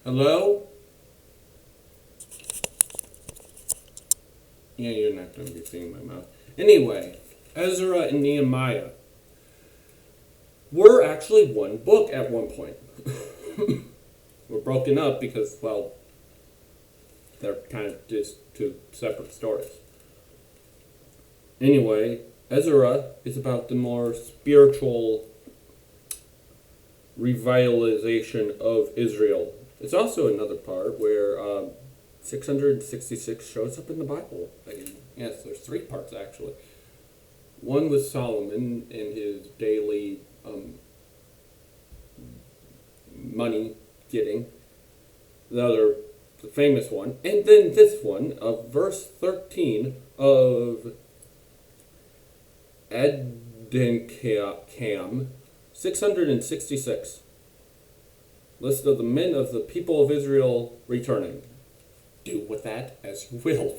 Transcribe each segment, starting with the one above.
Hello? Yeah, you're not going to be seeing my mouth. Anyway, Ezra and Nehemiah were actually one book at one point. Were broken up because, well, they're kind of just two separate stories. Anyway, Ezra is about the more spiritual revitalization of Israel. It's also another part where 666 shows up in the Bible again. Yes, there's three parts actually. One was Solomon and his daily money getting. The other, the famous one. And then this one of verse 13 of Adonijam 666. List of the men of the people of Israel returning. Do with that as you will.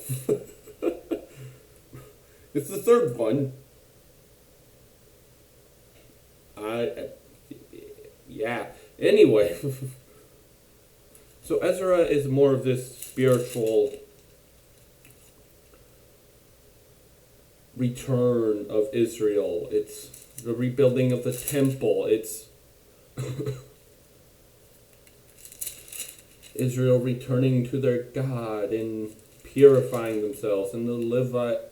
It's the third one. Yeah. Anyway. So Ezra is more of this spiritual return of Israel. It's the rebuilding of the temple. It's Israel returning to their God and purifying themselves, and the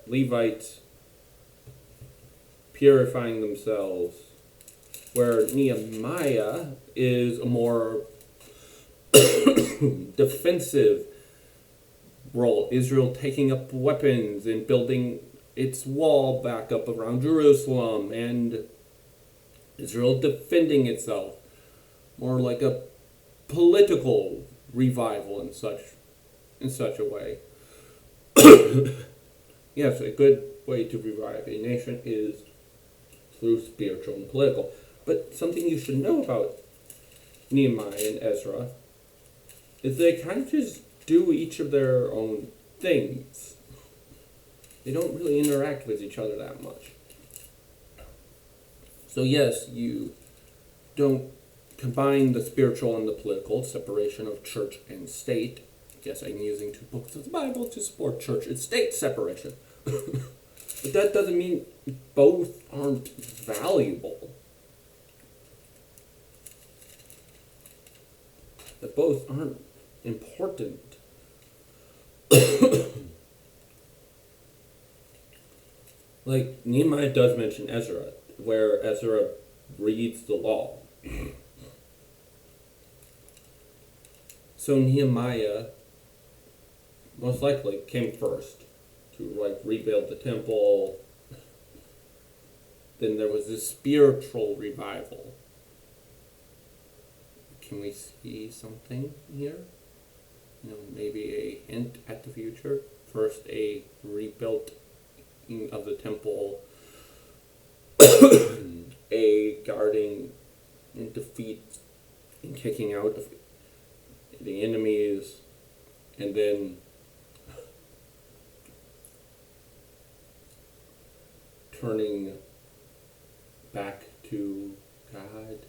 Levites purifying themselves. Where Nehemiah is a more defensive role. Israel taking up weapons and building its wall back up around Jerusalem, and Israel defending itself. More like a political revival in such a way. Yes, a good way to revive a nation is through spiritual and political. But something you should know about Nehemiah and Ezra is they kind of just do each of their own things. They don't really interact with each other that much. So yes, you don't combine the spiritual and the political, separation of church and state. Yes, I'm using two books of the Bible to support church and state separation. But that doesn't mean both aren't valuable. That both aren't important. Like, Nehemiah does mention Ezra, where Ezra reads the law. So Nehemiah most likely came first to rebuild the temple. Then there was this spiritual revival. Can we see something here? Maybe a hint at the future. First, a rebuilt of the temple, a guarding and defeat and kicking out of the enemies, and then turning back to God.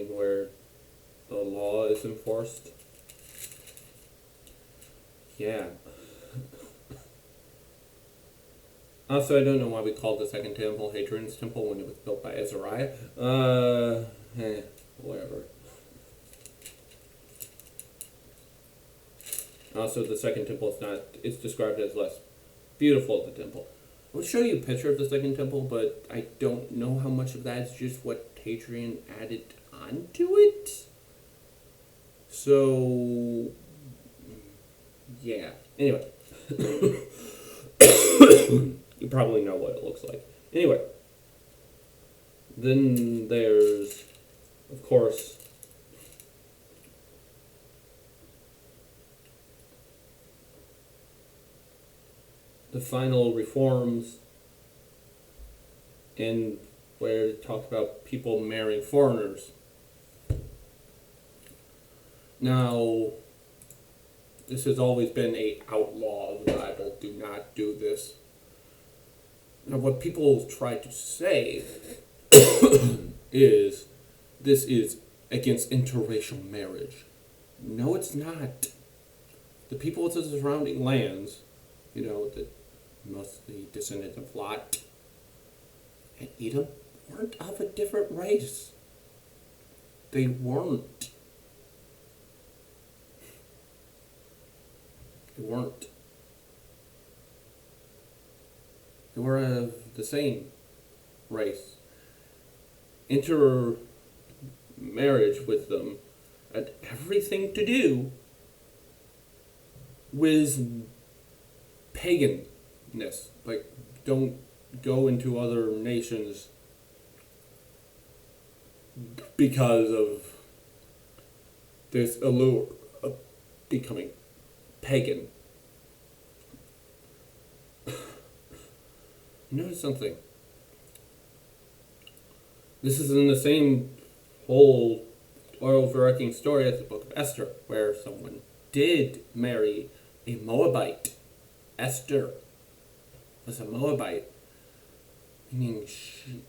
Where the law is enforced. Yeah. Also, I don't know why we called the second temple Hadrian's Temple when it was built by Azariah. Whatever. Also, the second temple it's described as less beautiful than the temple. I'll show you a picture of the second temple, but I don't know how much of that is just what Hadrian added onto it. So, yeah. Anyway. You probably know what it looks like. Anyway. Then there's, of course, the final reforms, and where it talked about people marrying foreigners. Now, this has always been an outlaw of the Bible. Do not do this. Now, what people try to say is this is against interracial marriage. No, it's not. The people of the surrounding lands, mostly descendants of Lot and Edom, weren't of a different race. They weren't. They weren't. They were of the same race. Intermarriage with them had everything to do with paganness. Like, don't go into other nations because of this allure of becoming pagan. Notice something. This is in the same whole overarching story as the Book of Esther, where someone did marry a Moabite. Esther was a Moabite, meaning she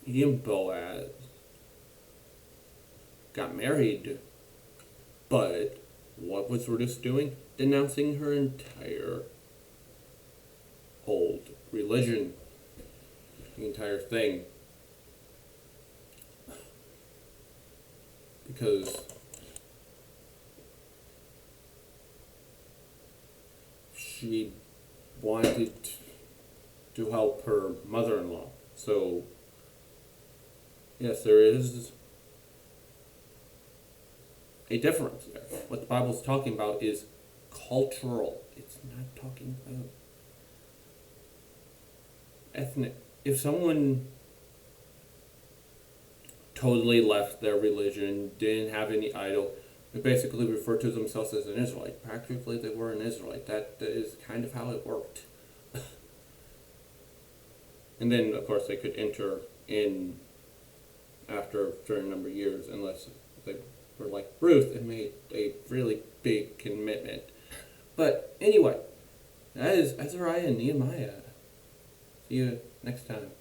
and Boaz got married, but what was Ruth doing? Denouncing her entire old religion, the entire thing. Because she wanted to help her mother-in-law. So, yes, there is a difference there. What the Bible's talking about is cultural. It's not talking about ethnic. If someone totally left their religion, didn't have any idol, they basically refer to themselves as an Israelite. Practically, they were an Israelite. That is kind of how it worked. And then, of course, they could enter in after a certain number of years, unless they were like Ruth and made a really big commitment. But anyway, that is Azariah and Nehemiah. See you next time.